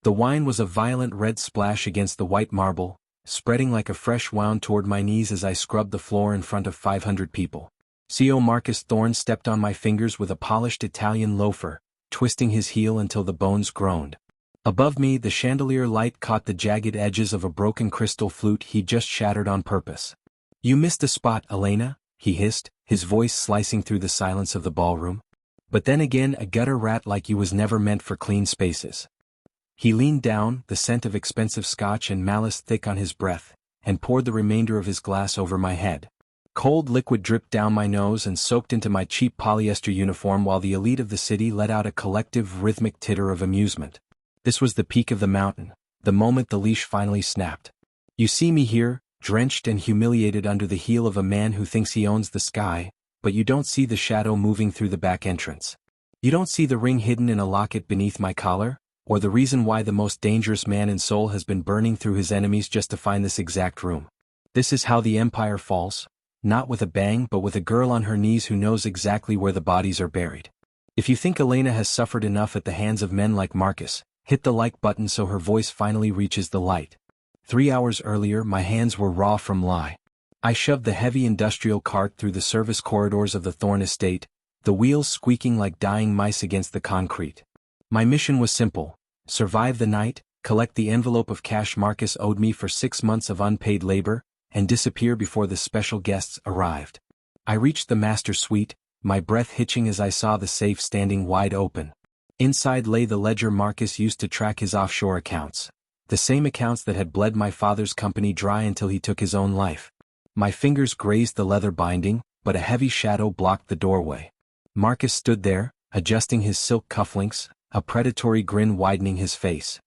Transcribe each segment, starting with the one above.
The wine was a violent red splash against the white marble, spreading like a fresh wound toward my knees as I scrubbed the floor in front of 500 people. CO Marcus Thorne stepped on my fingers with a polished Italian loafer, twisting his heel until the bones groaned. Above me, the chandelier light caught the jagged edges of a broken crystal flute he'd just shattered on purpose. "You missed a spot, Elena," he hissed, his voice slicing through the silence of the ballroom. "But then again, a gutter rat like you was never meant for clean spaces." He leaned down, the scent of expensive scotch and malice thick on his breath, and poured the remainder of his glass over my head. Cold liquid dripped down my nose and soaked into my cheap polyester uniform while the elite of the city let out a collective rhythmic titter of amusement. This was the peak of the mountain, the moment the leash finally snapped. You see me here, drenched and humiliated under the heel of a man who thinks he owns the sky, but you don't see the shadow moving through the back entrance. You don't see the ring hidden in a locket beneath my collar, or the reason why the most dangerous man in Seoul has been burning through his enemies just to find this exact room. This is how the empire falls, not with a bang but with a girl on her knees who knows exactly where the bodies are buried. If you think Elena has suffered enough at the hands of men like Marcus, hit the like button so her voice finally reaches the light. 3 hours earlier, my hands were raw from lie. I shoved the heavy industrial cart through the service corridors of the Thorne estate, the wheels squeaking like dying mice against the concrete. My mission was simple: survive the night, collect the envelope of cash Marcus owed me for 6 months of unpaid labor, and disappear before the special guests arrived. I reached the master suite, my breath hitching as I saw the safe standing wide open. Inside lay the ledger Marcus used to track his offshore accounts. The same accounts that had bled my father's company dry until he took his own life. My fingers grazed the leather binding, but a heavy shadow blocked the doorway. Marcus stood there, adjusting his silk cufflinks, a predatory grin widening his face.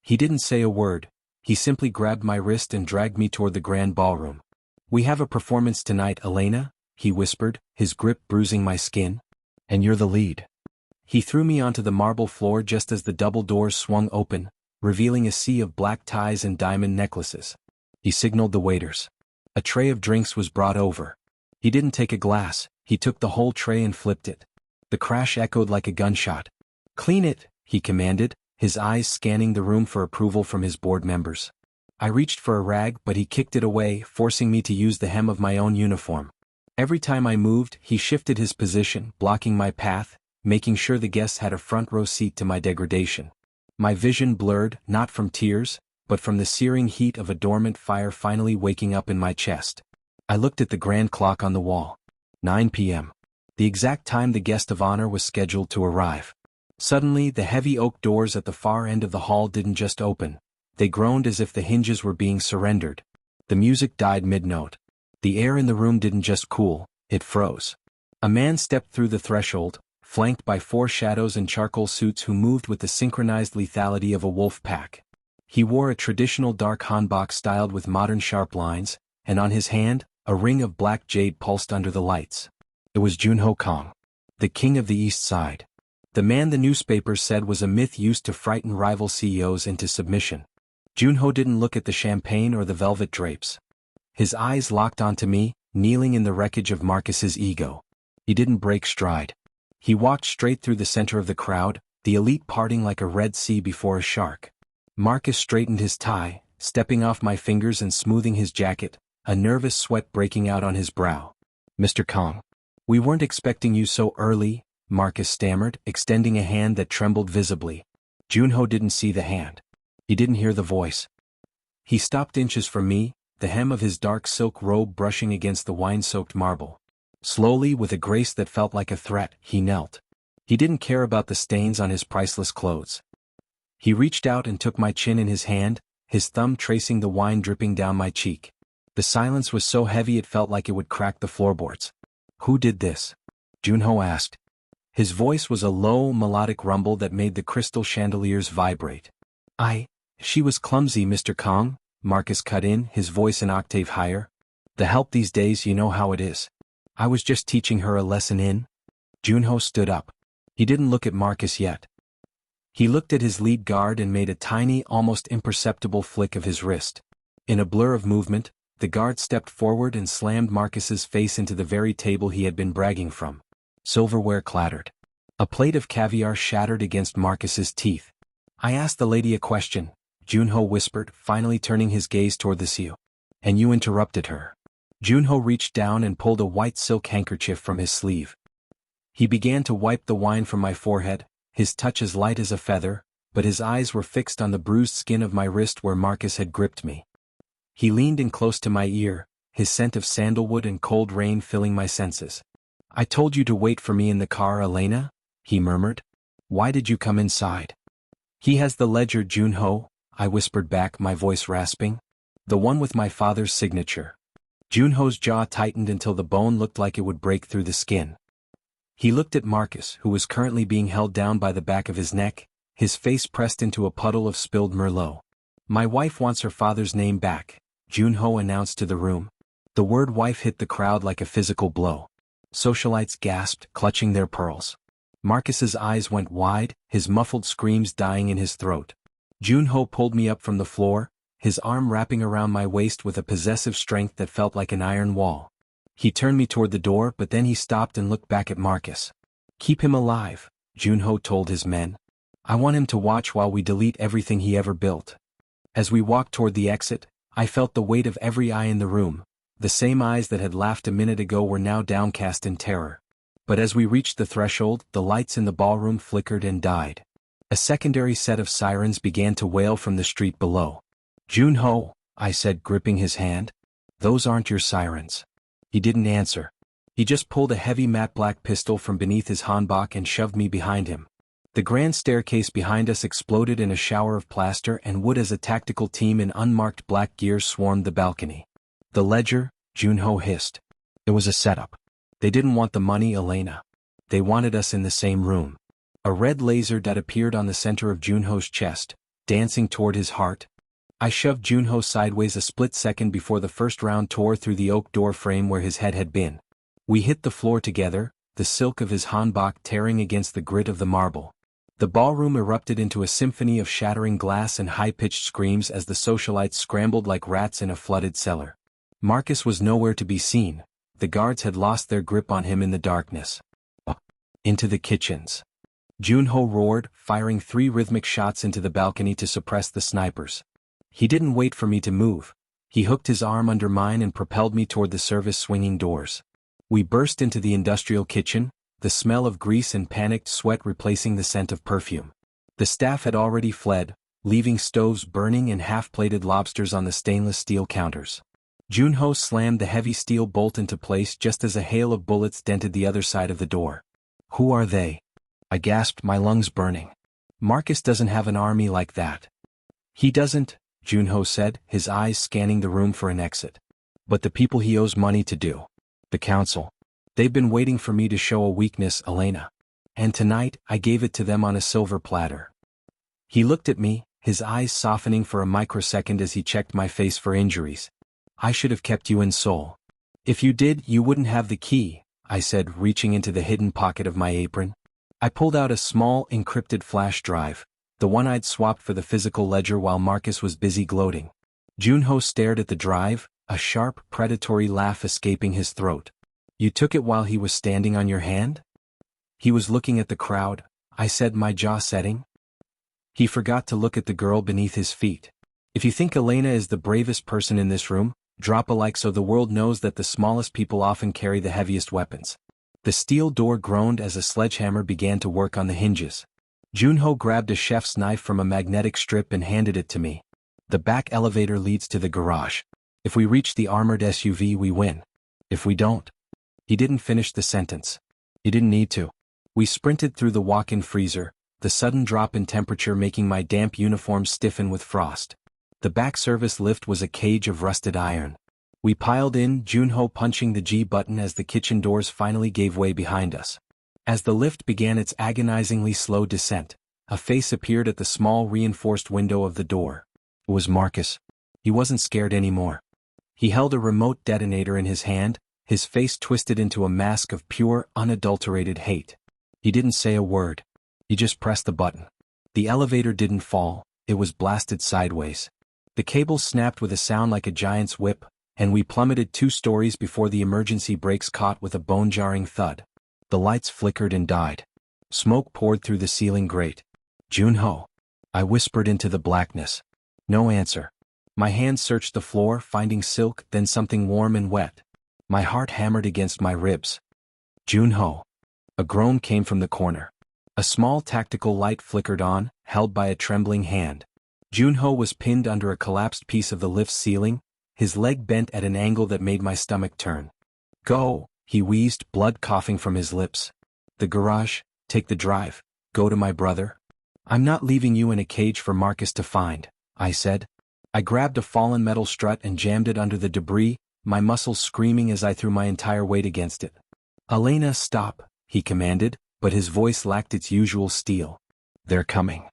He didn't say a word, he simply grabbed my wrist and dragged me toward the grand ballroom. "We have a performance tonight, Elena," he whispered, his grip bruising my skin. "And you're the lead." He threw me onto the marble floor just as the double doors swung open, revealing a sea of black ties and diamond necklaces. He signaled the waiters. A tray of drinks was brought over. He didn't take a glass, he took the whole tray and flipped it. The crash echoed like a gunshot. "Clean it," he commanded, his eyes scanning the room for approval from his board members. I reached for a rag but he kicked it away, forcing me to use the hem of my own uniform. Every time I moved, he shifted his position, blocking my path, making sure the guests had a front row seat to my degradation. My vision blurred, not from tears, but from the searing heat of a dormant fire finally waking up in my chest. I looked at the grand clock on the wall. 9 p.m. The exact time the guest of honor was scheduled to arrive. Suddenly, the heavy oak doors at the far end of the hall didn't just open. They groaned as if the hinges were being surrendered. The music died mid-note. The air in the room didn't just cool, it froze. A man stepped through the threshold, flanked by 4 shadows in charcoal suits who moved with the synchronized lethality of a wolf pack. He wore a traditional dark hanbok styled with modern sharp lines, and on his hand, a ring of black jade pulsed under the lights. It was Junho Kong, the king of the East Side. The man the newspapers said was a myth used to frighten rival CEOs into submission. Junho didn't look at the champagne or the velvet drapes. His eyes locked onto me, kneeling in the wreckage of Marcus's ego. He didn't break stride. He walked straight through the center of the crowd, the elite parting like a red sea before a shark. Marcus straightened his tie, stepping off my fingers and smoothing his jacket, a nervous sweat breaking out on his brow. "Mr. Kong, we weren't expecting you so early," Marcus stammered, extending a hand that trembled visibly. Junho didn't see the hand. He didn't hear the voice. He stopped inches from me, the hem of his dark silk robe brushing against the wine-soaked marble. Slowly, with a grace that felt like a threat, he knelt. He didn't care about the stains on his priceless clothes. He reached out and took my chin in his hand, his thumb tracing the wine dripping down my cheek. The silence was so heavy it felt like it would crack the floorboards. "Who did this?" Junho asked. His voice was a low, melodic rumble that made the crystal chandeliers vibrate. She was clumsy, Mr. Kong," Marcus cut in, his voice an octave higher. "The help these days, you know how it is. I was just teaching her a lesson in." Junho stood up. He didn't look at Marcus yet. He looked at his lead guard and made a tiny, almost imperceptible flick of his wrist. In a blur of movement, the guard stepped forward and slammed Marcus's face into the very table he had been bragging from. Silverware clattered. A plate of caviar shattered against Marcus's teeth. I asked the lady a question, Junho whispered, finally turning his gaze toward the CEO. And you interrupted her. Junho reached down and pulled a white silk handkerchief from his sleeve. He began to wipe the wine from my forehead, his touch as light as a feather, but his eyes were fixed on the bruised skin of my wrist where Marcus had gripped me. He leaned in close to my ear, his scent of sandalwood and cold rain filling my senses. I told you to wait for me in the car, Elena, he murmured. Why did you come inside? He has the ledger, Junho, I whispered back, my voice rasping. The one with my father's signature. Junho's jaw tightened until the bone looked like it would break through the skin. He looked at Marcus, who was currently being held down by the back of his neck, his face pressed into a puddle of spilled Merlot. My wife wants her father's name back, Junho announced to the room. The word wife hit the crowd like a physical blow. Socialites gasped, clutching their pearls. Marcus's eyes went wide, his muffled screams dying in his throat. Junho pulled me up from the floor, his arm wrapping around my waist with a possessive strength that felt like an iron wall. He turned me toward the door, but then he stopped and looked back at Marcus. Keep him alive, Junho told his men. I want him to watch while we delete everything he ever built. As we walked toward the exit, I felt the weight of every eye in the room. The same eyes that had laughed a minute ago were now downcast in terror. But as we reached the threshold, the lights in the ballroom flickered and died. A secondary set of sirens began to wail from the street below. Junho, I said, gripping his hand. Those aren't your sirens. He didn't answer. He just pulled a heavy matte black pistol from beneath his hanbok and shoved me behind him. The grand staircase behind us exploded in a shower of plaster and wood as a tactical team in unmarked black gear swarmed the balcony. The ledger, Junho hissed. It was a setup. They didn't want the money, Elena. They wanted us in the same room. A red laser dot appeared on the center of Junho's chest, dancing toward his heart. I shoved Junho sideways a split second before the first round tore through the oak door frame where his head had been. We hit the floor together, the silk of his hanbok tearing against the grit of the marble. The ballroom erupted into a symphony of shattering glass and high-pitched screams as the socialites scrambled like rats in a flooded cellar. Marcus was nowhere to be seen. The guards had lost their grip on him in the darkness. Into the kitchens. Junho roared, firing 3 rhythmic shots into the balcony to suppress the snipers. He didn't wait for me to move. He hooked his arm under mine and propelled me toward the service swinging doors. We burst into the industrial kitchen, the smell of grease and panicked sweat replacing the scent of perfume. The staff had already fled, leaving stoves burning and half-plated lobsters on the stainless steel counters. Junho slammed the heavy steel bolt into place just as a hail of bullets dented the other side of the door. Who are they? I gasped, my lungs burning. Marcus doesn't have an army like that. He doesn't, Junho said, his eyes scanning the room for an exit. But the people he owes money to do. The council. They've been waiting for me to show a weakness, Elena. And tonight, I gave it to them on a silver platter. He looked at me, his eyes softening for a microsecond as he checked my face for injuries. I should have kept you in Seoul. If you did, you wouldn't have the key, I said, reaching into the hidden pocket of my apron. I pulled out a small, encrypted flash drive, the one I'd swapped for the physical ledger while Marcus was busy gloating. Junho stared at the drive, a sharp, predatory laugh escaping his throat. You took it while he was standing on your hand? He was looking at the crowd, I said, my jaw setting. He forgot to look at the girl beneath his feet. If you think Elena is the bravest person in this room, drop a like so the world knows that the smallest people often carry the heaviest weapons. The steel door groaned as a sledgehammer began to work on the hinges. Junho grabbed a chef's knife from a magnetic strip and handed it to me. The back elevator leads to the garage. If we reach the armored SUV, we win. If we don't. He didn't finish the sentence. He didn't need to. We sprinted through the walk-in freezer, the sudden drop in temperature making my damp uniform stiffen with frost. The back service lift was a cage of rusted iron. We piled in, Junho punching the G button as the kitchen doors finally gave way behind us. As the lift began its agonizingly slow descent, a face appeared at the small reinforced window of the door. It was Marcus. He wasn't scared anymore. He held a remote detonator in his hand, his face twisted into a mask of pure, unadulterated hate. He didn't say a word. He just pressed the button. The elevator didn't fall, it was blasted sideways. The cable snapped with a sound like a giant's whip, and we plummeted 2 stories before the emergency brakes caught with a bone-jarring thud. The lights flickered and died. Smoke poured through the ceiling grate. Junho. I whispered into the blackness. No answer. My hand searched the floor, finding silk, then something warm and wet. My heart hammered against my ribs. Junho. A groan came from the corner. A small tactical light flickered on, held by a trembling hand. Junho was pinned under a collapsed piece of the lift's ceiling, his leg bent at an angle that made my stomach turn. Go, he wheezed, blood coughing from his lips. The garage, take the drive, go to my brother. I'm not leaving you in a cage for Marcus to find, I said. I grabbed a fallen metal strut and jammed it under the debris, my muscles screaming as I threw my entire weight against it. Elena, stop, he commanded, but his voice lacked its usual steel. They're coming.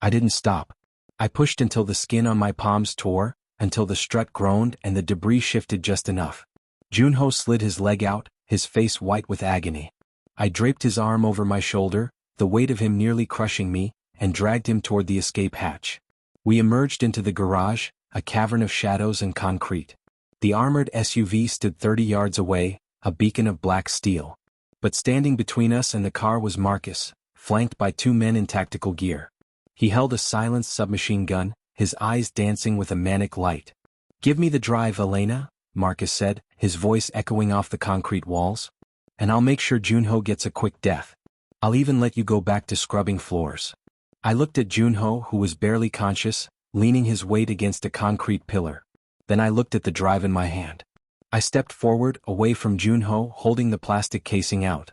I didn't stop. I pushed until the skin on my palms tore, until the strut groaned and the debris shifted just enough. Junho slid his leg out, his face white with agony. I draped his arm over my shoulder, the weight of him nearly crushing me, and dragged him toward the escape hatch. We emerged into the garage, a cavern of shadows and concrete. The armored SUV stood 30 yards away, a beacon of black steel. But standing between us and the car was Marcus, flanked by 2 men in tactical gear. He held a silenced submachine gun, his eyes dancing with a manic light. Give me the drive, Elena, Marcus said, his voice echoing off the concrete walls. And I'll make sure Junho gets a quick death. I'll even let you go back to scrubbing floors. I looked at Junho, who was barely conscious, leaning his weight against a concrete pillar. Then I looked at the drive in my hand. I stepped forward, away from Junho, holding the plastic casing out.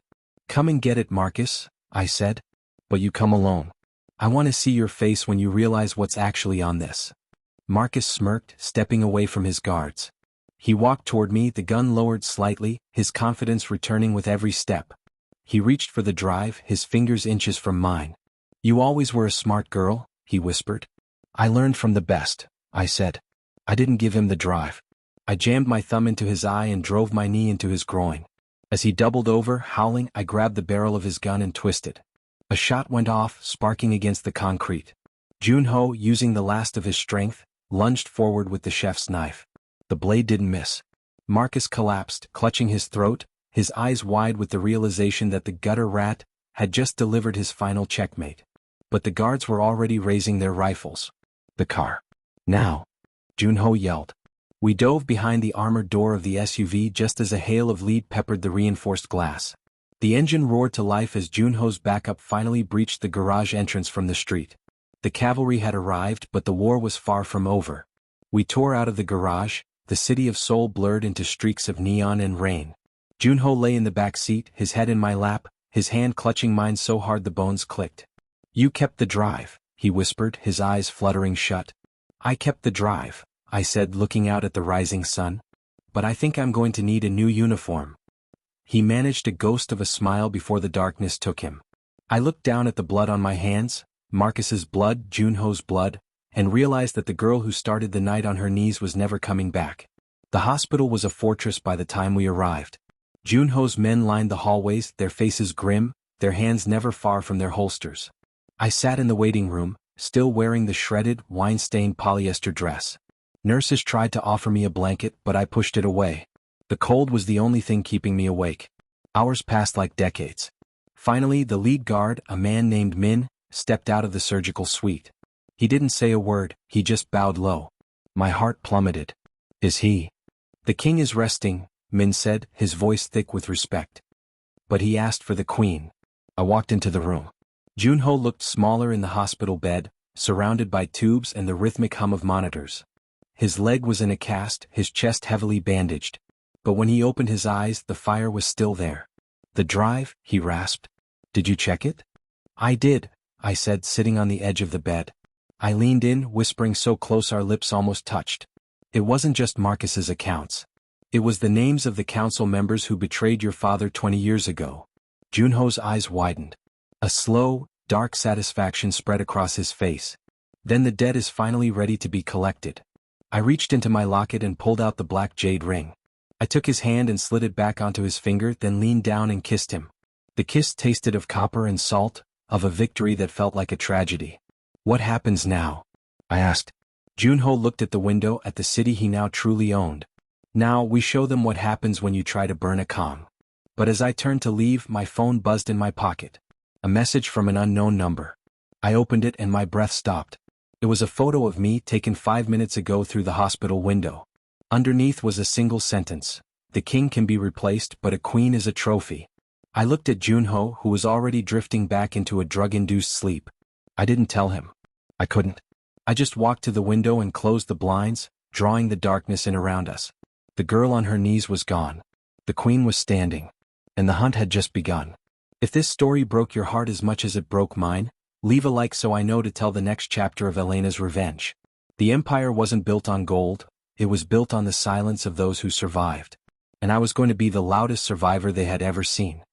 Come and get it, Marcus, I said. But you come alone. I want to see your face when you realize what's actually on this. Marcus smirked, stepping away from his guards. He walked toward me, the gun lowered slightly, his confidence returning with every step. He reached for the drive, his fingers inches from mine. You always were a smart girl, he whispered. I learned from the best, I said. I didn't give him the drive. I jammed my thumb into his eye and drove my knee into his groin. As he doubled over, howling, I grabbed the barrel of his gun and twisted. A shot went off, sparking against the concrete. Junho, using the last of his strength, lunged forward with the chef's knife. The blade didn't miss. Marcus collapsed, clutching his throat, his eyes wide with the realization that the gutter rat had just delivered his final checkmate. But the guards were already raising their rifles. The car. Now! Junho yelled. We dove behind the armored door of the SUV just as a hail of lead peppered the reinforced glass. The engine roared to life as Junho's backup finally breached the garage entrance from the street. The cavalry had arrived, but the war was far from over. We tore out of the garage, the city of Seoul blurred into streaks of neon and rain. Junho lay in the back seat, his head in my lap, his hand clutching mine so hard the bones clicked. You kept the drive, he whispered, his eyes fluttering shut. I kept the drive, I said, looking out at the rising sun. But I think I'm going to need a new uniform. He managed a ghost of a smile before the darkness took him. I looked down at the blood on my hands, Marcus's blood, Junho's blood, and realized that the girl who started the night on her knees was never coming back. The hospital was a fortress by the time we arrived. Junho's men lined the hallways, their faces grim, their hands never far from their holsters. I sat in the waiting room, still wearing the shredded, wine-stained polyester dress. Nurses tried to offer me a blanket, but I pushed it away. The cold was the only thing keeping me awake. Hours passed like decades. Finally, the lead guard, a man named Min, stepped out of the surgical suite. He didn't say a word, he just bowed low. My heart plummeted. Is he? The king is resting, Min said, his voice thick with respect. But he asked for the queen. I walked into the room. Junho looked smaller in the hospital bed, surrounded by tubes and the rhythmic hum of monitors. His leg was in a cast, his chest heavily bandaged. But when he opened his eyes, the fire was still there. The drive, he rasped. Did you check it? I did, I said, sitting on the edge of the bed. I leaned in, whispering so close our lips almost touched. It wasn't just Marcus's accounts. It was the names of the council members who betrayed your father 20 years ago. Junho's eyes widened. A slow, dark satisfaction spread across his face. Then the dead is finally ready to be collected. I reached into my locket and pulled out the black jade ring. I took his hand and slid it back onto his finger, then leaned down and kissed him. The kiss tasted of copper and salt, of a victory that felt like a tragedy. What happens now? I asked. Junho looked at the window, at the city he now truly owned. Now we show them what happens when you try to burn a Kong. But as I turned to leave, my phone buzzed in my pocket. A message from an unknown number. I opened it and my breath stopped. It was a photo of me taken 5 minutes ago through the hospital window. Underneath was a single sentence: "The king can be replaced, but a queen is a trophy." I looked at Junho, who was already drifting back into a drug-induced sleep. I didn't tell him. I couldn't. I just walked to the window and closed the blinds, drawing the darkness in around us. The girl on her knees was gone. The queen was standing. And the hunt had just begun. If this story broke your heart as much as it broke mine, leave a like so I know to tell the next chapter of Elena's revenge. The empire wasn't built on gold, it was built on the silence of those who survived. And I was going to be the loudest survivor they had ever seen.